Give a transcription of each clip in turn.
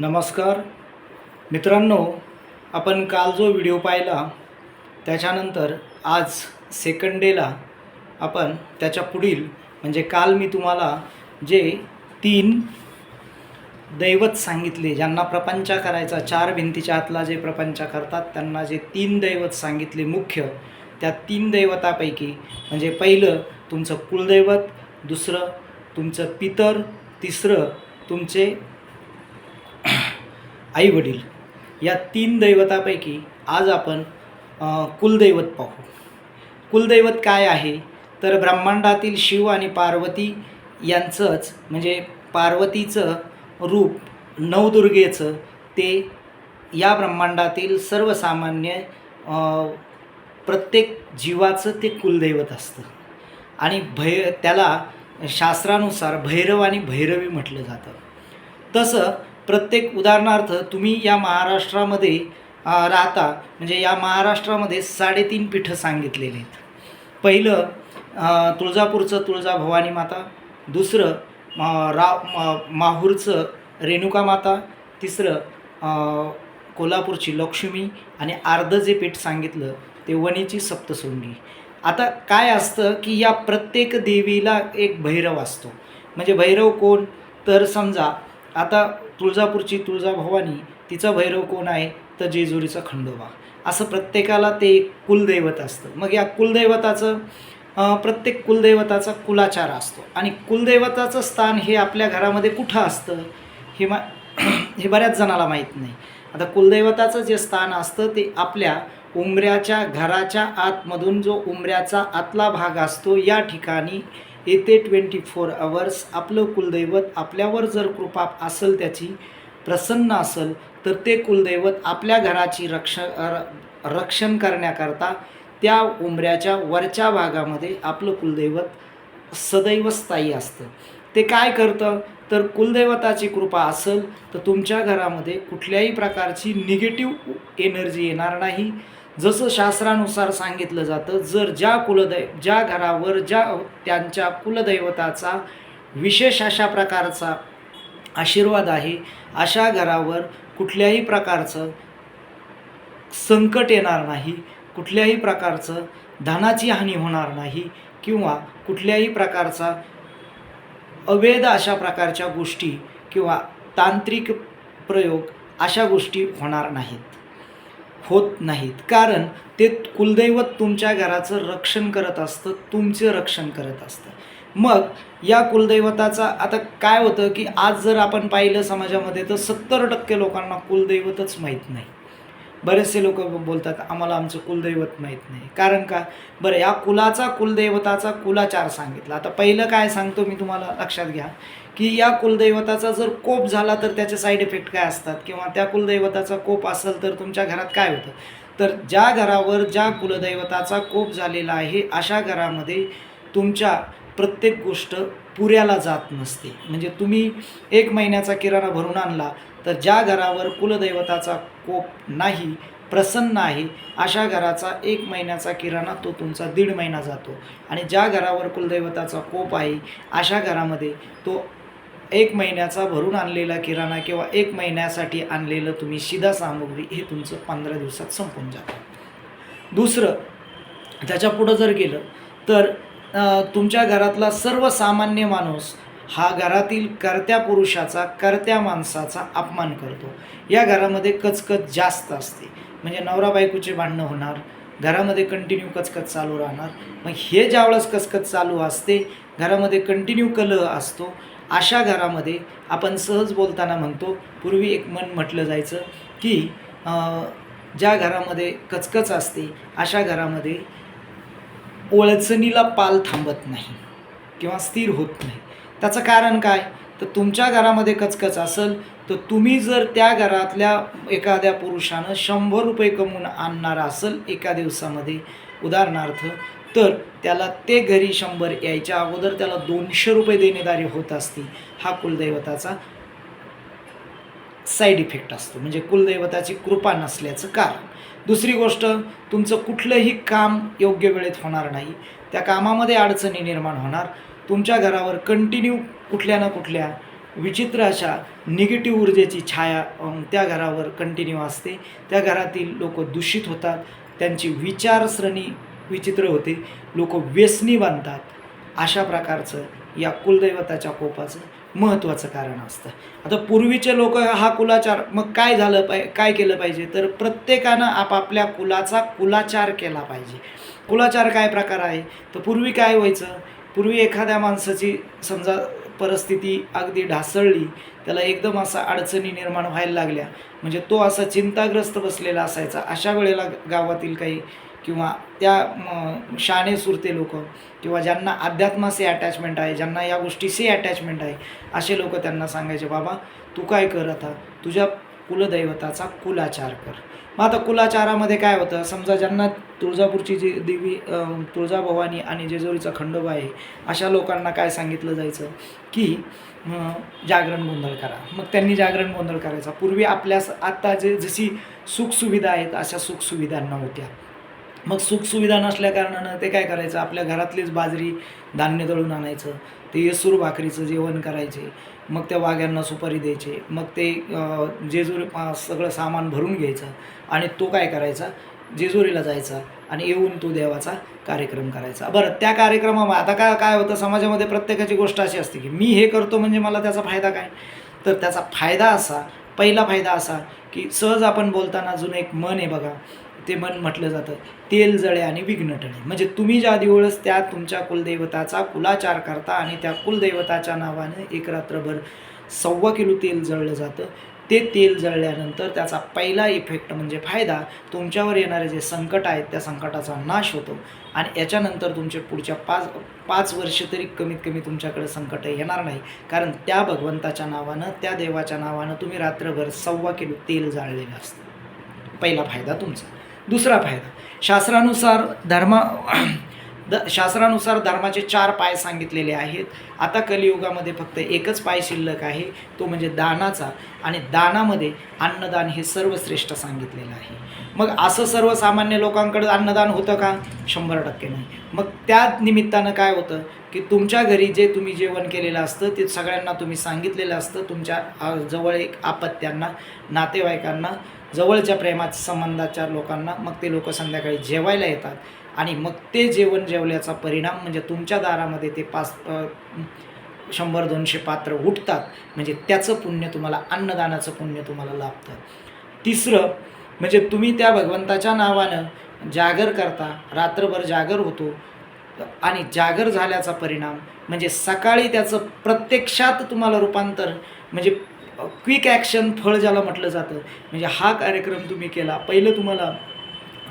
नमस्कार मित्रांनो, आपण काल जो व्हिडिओ पाहिला त्याच्यानंतर आज सेकंड डेला आपण त्याच्या पुढील म्हणजे काल मी तुम्हाला जे 3 दैवत सांगितले, ज्यांना प्रपंच करायचा, 4 भिंतीच्या आतला जे प्रपंच करतात त्यांना जे 3 दैवत सांगितले मुख्य, त्या 3 दैवतापैकी म्हणजे पहिलं तुमचं कुलदैवत, दुसरं तुमचं पितर, तिसरं तुमचे आई वडील, या 3 दैवतापैकी आज आपण कुलदैवत पाहू. कुलदैवत काय आहे तर ब्रह्मांडातील शिव आणि पार्वती यांचंच म्हणजे पार्वतीचं रूप नवदुर्गेचं ते या ब्रह्मांडातील सर्वसामान्य प्रत्येक जीवाचं ते कुलदैवत असतं आणि त्याला शास्त्रानुसार भैरव आणि भैरवी म्हटलं जातं. तसं प्रत्येक उदाहरणार्थ तुम्ही या महाराष्ट्रामध्ये राहता म्हणजे या महाराष्ट्रामध्ये 3.5 पीठं सांगितलेली आहेत. पहिलं तुळजापूरचं तुळजाभवानी माता, दुसरं माहूरचं रेणुका माता, तिसरं कोल्हापूरची लक्ष्मी आणि अर्धं जे पीठ सांगितलं ते वणीची सप्तशृंगी. आता काय असतं की या प्रत्येक देवीला एक भैरव असतो. म्हणजे भैरव कोण तर समजा आता तुळजापूरची तुळजाभवानी, तिचा भैरव कोण आहे तर जेजुरीचा खंडोबा. असं प्रत्येकाला ते एक कुलदैवत असतं. मग या कुलदैवताचं प्रत्येक कुलदैवताचा कुलाचार असतो आणि कुलदैवताचं स्थान हे आपल्या घरामध्ये कुठं असतं हे बऱ्याच जणाला माहीत नाही. आता कुलदैवताचं जे स्थान असतं ते आपल्या उंबऱ्याच्या घराच्या आतमधून जो उंबऱ्याचा आतला भाग असतो या ठिकाणी येते 24 आवर्स आपलं कुलदैवत आपल्यावर जर कृपा असेल, त्याची प्रसन्न असेल तर ते कुलदैवत आपल्या घराची रक्षण करण्याकरता त्या उंबऱ्याच्या वरच्या भागामध्ये आपलं कुलदैवत सदैव स्थायी असतं. ते काय करतं तर कुलदैवताची कृपा असेल तर तुमच्या घरामध्ये कुठल्याही प्रकारची निगेटिव्ह एनर्जी येणार नाही. जसं शास्त्रानुसार सांगितलं जातं, जर ज्या घरावर त्यांच्या कुलदैवताचा विशेष अशा प्रकारचा आशीर्वाद आहे, अशा घरावर कुठल्याही प्रकारचं संकट येणार नाही, कुठल्याही प्रकारचं धनाची हानी होणार नाही किंवा कुठल्याही प्रकारचा अवैध अशा प्रकारच्या गोष्टी किंवा तांत्रिक प्रयोग अशा गोष्टी होत नाहीत. कारण ते कुलदैवत तुमच्या घराचं रक्षण करत असतं, तुमचं रक्षण करत असतं. मग या कुलदैवताचा आता काय होतं की आज जर आपण पाहिलं समाजामध्ये तर 70% लोकांना कुलदैवतच माहीत नाही. बरेचसे लोक बोलतात आम्हाला आमचं कुलदैवत माहीत नाही. कारण का बरं, या कुलदैवताचा कुलाचार सांगितला. आता पहिलं काय सांगतो मी तुम्हाला, लक्षात घ्या की या कुलदैवताचा जर कोप झाला तर त्याचे साईड इफेक्ट काय असतात किंवा त्या कुलदैवताचा कोप असेल तर तुमच्या घरात काय होतं. तर ज्या घरावर ज्या कुलदैवताचा कोप झालेला आहे अशा घरामध्ये तुमच्या प्रत्येक गोष्ट पुऱ्याला जात नसते. म्हणजे तुम्ही 1 महिन्याचा किराणा भरून आणला तर ज्या घरावर कुलदैवताचा कोप नाही, प्रसन्न आहे, अशा घराचा 1 महिन्याचा किराणा तो तुमचा 1.5 महिना जातो. आणि ज्या घरावर कुलदैवताचा कोप आहे अशा घरामध्ये तो 1 महिन्याचा भरून आणलेला किराणा किंवा 1 महिन्यासाठी आणलेलं तुम्ही शिधा सामुग्री हे तुमचं 15 दिवसात संपून जातं. दुसरं त्याच्या पुढं जर गेलं तर तुमच्या घरातला सर्वसामान्य माणूस हा घरातील कर्त्या पुरुषाचा, कर्त्या माणसाचा अपमान करतो. या घरामध्ये कचकच जास्त असते. म्हणजे नवरा बायकोचे भांडणं होणार, घरामध्ये कंटिन्यू कचकच चालू राहणार. मग हे ज्यावेळेस कचकच चालू असते, घरामध्ये कंटिन्यू कलह असतो, अशा घरामध्ये आपण सहज बोलताना म्हणतो, पूर्वी एक म्हटलं जायचं की ज्या घरामध्ये कचकच असते अशा घरामध्ये ओळचणीला पाल थांबत नाही किंवा स्थिर होत नाही. त्याचं कारण काय तर तुमच्या घरामध्ये कचकच असेल तर तुम्ही जर त्या घरातल्या एखाद्या पुरुषानं 100 रुपये कमवून आणणार असेल एका दिवसामध्ये उदाहरणार्थ, तर त्याला ते घरी 100 यायच्या अगोदर त्याला 200 रुपये देणेदारी होत असते. हा कुलदैवताचा साईड इफेक्ट असतो, म्हणजे कुलदैवताची कृपा नसल्याचं कारण. दुसरी गोष्ट, तुमचं कुठलंही काम योग्य वेळेत होणार नाही, त्या कामामध्ये अडचणी निर्माण होणार. तुमच्या घरावर कंटिन्यू कुठल्या ना कुठल्या विचित्र अशा निगेटिव्ह ऊर्जेची छाया त्या घरावर कंटिन्यू असते. त्या घरातील लोक दूषित होतात, त्यांची विचारसरणी विचित्र होते, लोक व्यसनी बनतात. अशा प्रकारचं या कुलदैवताच्या कोपाचं महत्त्वाचं कारण असतं. आता पूर्वीचे लोक हा कुलाचार, मग काय झालं काय केलं पाहिजे, तर प्रत्येकानं आपापल्या कुलाचा कुलाचार केला पाहिजे. कुलाचार काय प्रकार आहे, तर पूर्वी काय व्हायचं, पूर्वी एखाद्या माणसाची समजा परिस्थिती अगदी ढासळली, त्याला एकदम असा अडचणी निर्माण व्हायला लागल्या, म्हणजे तो असा चिंताग्रस्त बसलेला असायचा. अशा वेळेला गावातील काही किंवा त्या शाणे सुरते लोक किंवा ज्यांना अध्यात्माशी अटॅचमेंट आहे, ज्यांना या गोष्टीशी अटॅचमेंट आहे, असे लोक त्यांना सांगायचे, बाबा तू काय कर, आता तुझ्या कुलदैवताचा कुलाचार कर. मग आता कुलाचारामध्ये काय होतं, समजा ज्यांना तुळजापूरची जी देवी तुळजाभवानी आणि जेजुरीचा खंडोबा आहे, अशा लोकांना काय सांगितलं जायचं की जागरण गोंधळ करा. मग त्यांनी जागरण गोंधळ करायचा. पूर्वी आपल्या आत्ता जशी सुखसुविधा आहेत अशा सुखसुविधा नव्हत्या. मग सुखसुविधा नसल्या कारणानं ते काय करायचं, आपल्या घरातलीच बाजरी धान्य दळून आणायचं, ते येसूर भाकरीचं जेवण करायचे, मग त्या वाघ्यांना सुपारी द्यायचे, मग ते जेजुरी सगळं सामान भरून घ्यायचं आणि तो काय करायचा, जेजुरीला जायचा आणि येऊन तो देवाचा कार्यक्रम करायचा. बरं, त्या कार्यक्रमामध्ये आता काय काय होतं, समाजामध्ये प्रत्येकाची गोष्ट अशी असते की मी हे करतो म्हणजे मला त्याचा फायदा काय. तर त्याचा फायदा असा, पहिला फायदा असा की सहज आपण बोलताना अजून एक मन आहे बघा, ते मन म्हटलं जातं, तेल जळे आणि विघ्न टळे. म्हणजे तुम्ही ज्या दिवस त्या तुमच्या कुलदैवताचा कुलाचार करता आणि त्या कुलदैवताच्या नावाने एक रात्रभर 1.25 किलो तेल जळलं जातं, ते तेल जळल्यानंतर त्याचा पहिला इफेक्ट म्हणजे फायदा, तुमच्यावर येणारे जे संकट आहेत त्या संकटाचा नाश होतो आणि याच्यानंतर तुमचे पुढच्या पाच वर्ष तरी कमीत कमी तुमच्याकडे संकट येणार नाही. कारण त्या भगवंताच्या नावानं, त्या देवाच्या नावानं तुम्ही रात्रभर 1.25 किलो तेल जाळलेलं असतं. पहिला फायदा तुमचा. दुसरा फायदा, शास्त्रानुसार धर्माचे 4 पाय सांगितलेले आहेत. आता कलियुगामध्ये फक्त एकच पाय शिल्लक आहे, तो म्हणजे दानाचा, आणि दानामध्ये अन्नदान हे सर्वश्रेष्ठ सांगितलेलं आहे. मग असं सर्वसामान्य लोकांकडे अन्नदान होतं का? 100% नाही. मग त्या निमित्तानं काय होतं की तुमच्या घरी जे तुम्ही जेवण केलेलं असतं ते सगळ्यांना तुम्ही सांगितलेलं असतं. तुमच्या जवळ एक अपत्यांना, नातेवाईकांना, जवळच्या प्रेमाच्या संबंधाच्या लोकांना, मग ते लोक संध्याकाळी जेवायला येतात आणि मग ते जेवण जेवल्याचा परिणाम म्हणजे तुमच्या दारामध्ये ते 100-200 पात्र उठतात. म्हणजे त्याचं पुण्य तुम्हाला, अन्नदानाचं पुण्य तुम्हाला लाभतं. तिसरं म्हणजे तुम्ही त्या भगवंताच्या नावानं जागर करता, रात्रभर जागर होतो आणि जागर झाल्याचा परिणाम म्हणजे सकाळी त्याचं प्रत्यक्षात तुम्हाला रूपांतर, म्हणजे क्विक ॲक्शन फळ ज्याला म्हटलं जातं. म्हणजे हा कार्यक्रम तुम्ही केला, पहिलं तुम्हाला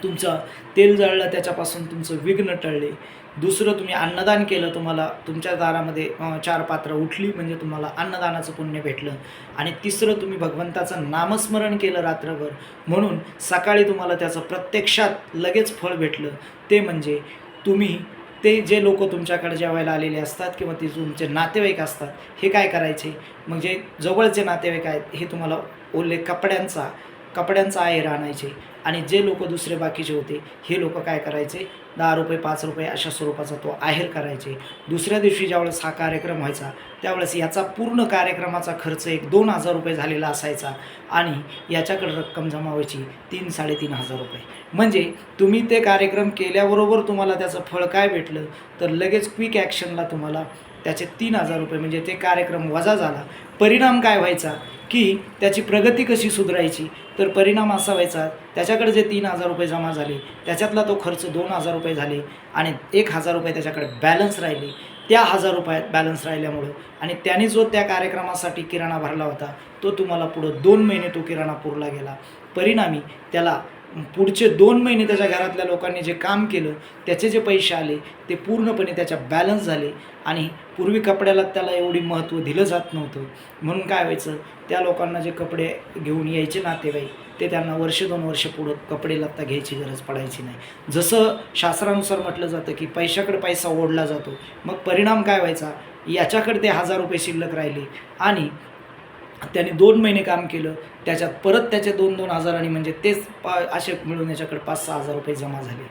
तुमचं तेल जळलं, त्याच्यापासून तुमचं विघ्न टळले. दुसरं तुम्ही अन्नदान केलं, तुम्हाला तुमच्या दारामध्ये 4 पात्र उठली म्हणजे तुम्हाला अन्नदानाचं पुण्य भेटलं. आणि तिसरं तुम्ही भगवंताचं नामस्मरण केलं रात्रभर, म्हणून सकाळी तुम्हाला त्याचं प्रत्यक्षात लगेच फळ भेटलं. ते म्हणजे तुम्ही ते जे लोक तुमच्याकडे जेवायला आलेले असतात किंवा ते तुमचे नातेवाईक असतात, हे काय करायचे, म्हणजे जवळचे नातेवाईक आहेत, हे तुम्हाला ओले कपड्यांचा आहेर आणायचे. आणि जे लोक दुसरे बाकीचे होते हे लोक काय करायचे, 10 रुपये 5 रुपये अशा स्वरूपाचा तो आहेर करायचे. दुसऱ्या दिवशी ज्यावेळेस हा कार्यक्रम व्हायचा त्यावेळेस याचा पूर्ण कार्यक्रमाचा खर्च 1-2 हजार रुपये झालेला असायचा आणि याच्याकडे रक्कम जमा व्हायची 3-3.5 रुपये. म्हणजे तुम्ही ते कार्यक्रम केल्याबरोबर तुम्हाला त्याचं फळ काय भेटलं, तर लगेच क्विक ॲक्शनला तुम्हाला त्याचे 3,000 रुपये, म्हणजे ते कार्यक्रम वजा झाला. परिणाम काय व्हायचा की त्याची प्रगती कशी सुधारायची, तर परिणाम असा व्हायचा, त्याच्याकडे जे 3,000 रुपये जमा झाले त्याच्यातला तो खर्च 2,000 रुपये झाले आणि 1,000 रुपये त्याच्याकडे बॅलन्स राहिले. त्या 1,000 रुपयात बॅलन्स राहिल्यामुळं आणि त्याने जो त्या कार्यक्रमासाठी किराणा भरला होता तो तुम्हाला पुढं 2 महिने तो किराणा पुरला गेला. परिणामी त्याला पुढचे 2 महिने त्याच्या घरातल्या लोकांनी जे काम केलं त्याचे जे पैसे आले ते पूर्णपणे त्याच्या बॅलन्स झाले. आणि पूर्वी कपड्याला त्याला एवढी महत्त्व दिलं जात नव्हतं, म्हणून काय व्हायचं, त्या लोकांना जे कपडे घेऊन यायचे नातेवाईक ते त्यांना 1-2 वर्ष पुढं कपडे लत्ता घ्यायची गरज पडायची नाही. जसं शास्त्रानुसार म्हटलं जातं की पैशाकडे पैसा ओढला जातो, मग परिणाम काय व्हायचा, याच्याकडे ते 1,000 रुपये शिल्लक राहिले आणि त्याने 2 महिने काम केलं, त्याच्यात परत त्याचे 2-2 हजारांनी म्हणजे तेच असे मिळून याच्याकडे 5-6 हजार रुपये जमा झाले.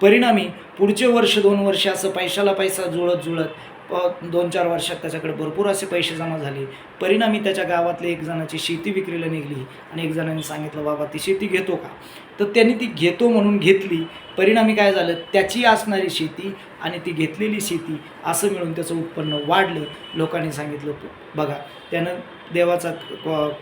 परिणामी पुढचे वर्ष 2 वर्ष असं पैशाला पैसा जुळत 2-4 वर्षात त्याच्याकडे भरपूर असे पैसे जमा झाले. परिणामी त्याच्या गावातले एक जणाची शेती विक्रीला निघाली आणि एक जणाने सांगितलं, बाबा ती शेती घेतो का? तर त्यांनी ती घेतो म्हणून घेतली. परिणामी काय झालं, त्याची असणारी शेती आणि ती घेतलेली शेती असं मिळून त्याचं उत्पन्न वाढलं. लोकांनी सांगितलं, बघा त्यानं देवाचा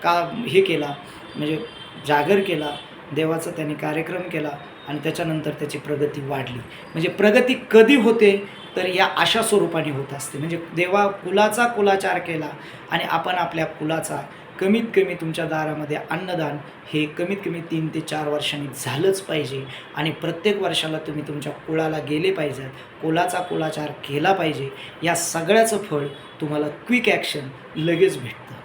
का हे केला, म्हणजे जागर केला, देवाचा त्याने कार्यक्रम केला आणि त्याच्यानंतर त्याची प्रगती वाढली. म्हणजे प्रगती कधी होते तर या अशा स्वरूपाने होत असते. म्हणजे देवा कुलाचा कुलाचार केला आणि आपण आपल्या कुलाचा कमीत कमी तुमच्या दारामध्ये अन्नदान हे कमीत कमी 3 ते 4 वर्षांनी झालंच पाहिजे आणि प्रत्येक वर्षाला तुम्ही तुमच्या कुळाला गेले पाहिजेत, कुलाचा कुलाचार केला पाहिजे. या सगळ्याचं फळ तुम्हाला क्विक ॲक्शन लगेच भेटतं.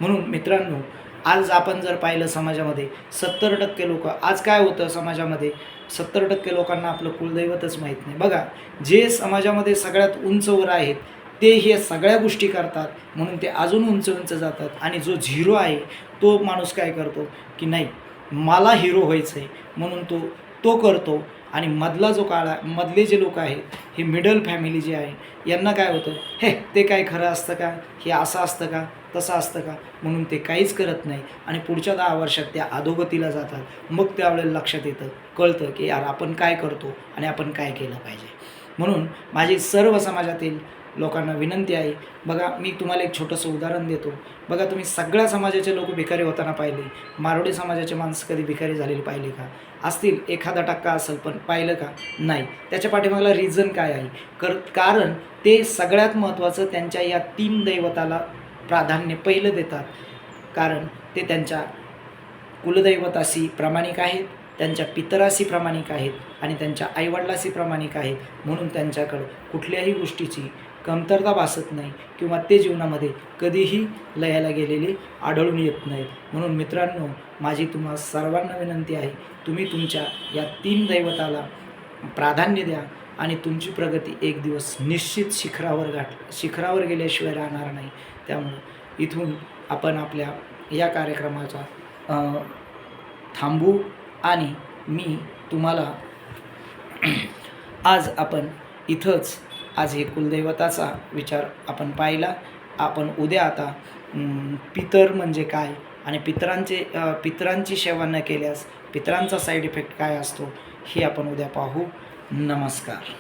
म्हणून मित्रांनो, आज आपण जर पाहिलं समाजामध्ये 70% लोक, आज काय होतं समाजामध्ये, 70% लोकांना आपलं कुलदैवतच माहीत नाही. बघा, जे समाजामध्ये सगळ्यात उंचवर आहेत ते हे सगळ्या गोष्टी करतात म्हणून ते अजून उंच उंच जातात आणि जो झिरो आहे तो माणूस काय करतो की नाही, मला हिरो व्हायचं आहे म्हणून तो तो करतो. आणि मधला जो काळ मधले जे लोक आहेत, हे मिडल फॅमिली जे आहे, यांना काय होतं, हे ते काय खरं असतं का, हे असं असतं का, तसं असतं का, म्हणून ते काहीच करत नाही आणि पुढच्या 10 वर्षात त्या अधोगतीला जातात. मग त्यावेळेला लक्षात येतं, कळतं की यार आपण काय करतो आणि आपण काय केलं पाहिजे. म्हणून माझी सर्व समाजातील लोकांना विनंती आहे, बघा मी तुम्हाला एक छोटंसं उदाहरण देतो. बघा, तुम्ही सगळ्या समाजाचे लोक भिकारी होताना पाहिले, मारोडी समाजाचे माणसं कधी भिकारी झालेली पाहिली का? असतील, 1% असेल, पण पाहिलं का? नाही. त्याच्या पाठीमागला रिझन काय आहे? कारण ते सगळ्यात महत्त्वाचं त्यांच्या या 3 दैवताला प्राधान्य पहिलं देतात. कारण ते त्यांच्या कुलदैवताशी प्रामाणिक आहेत, त्यांच्या पितराशी प्रामाणिक आहेत आणि त्यांच्या आईवडिलाशी प्रामाणिक आहेत. म्हणून त्यांच्याकडं कुठल्याही गोष्टीची कमतरता भासत नाही किंवा ते जीवनामध्ये कधीही लयाला गेलेले आढळून येत नाहीत. म्हणून मित्रांनो, माझी तुम्हा सर्वांना विनंती आहे, तुम्ही तुमच्या या 3 दैवताला प्राधान्य द्या आणि तुमची प्रगती एक दिवस निश्चित शिखरावर गेल्याशिवाय राहणार नाही. त्यामुळं इथून आपण आपल्या या कार्यक्रमाचा थांबू आणि मी तुम्हाला आज आपण इथंच आज हे कुलदैवताचा विचार आपण पाहिला. आपण उद्या आता पितर म्हणजे काय आणि पितरांची सेवा न केल्यास पितरांचा साईड इफेक्ट काय असतो हे आपण उद्या पाहू. नमस्कार.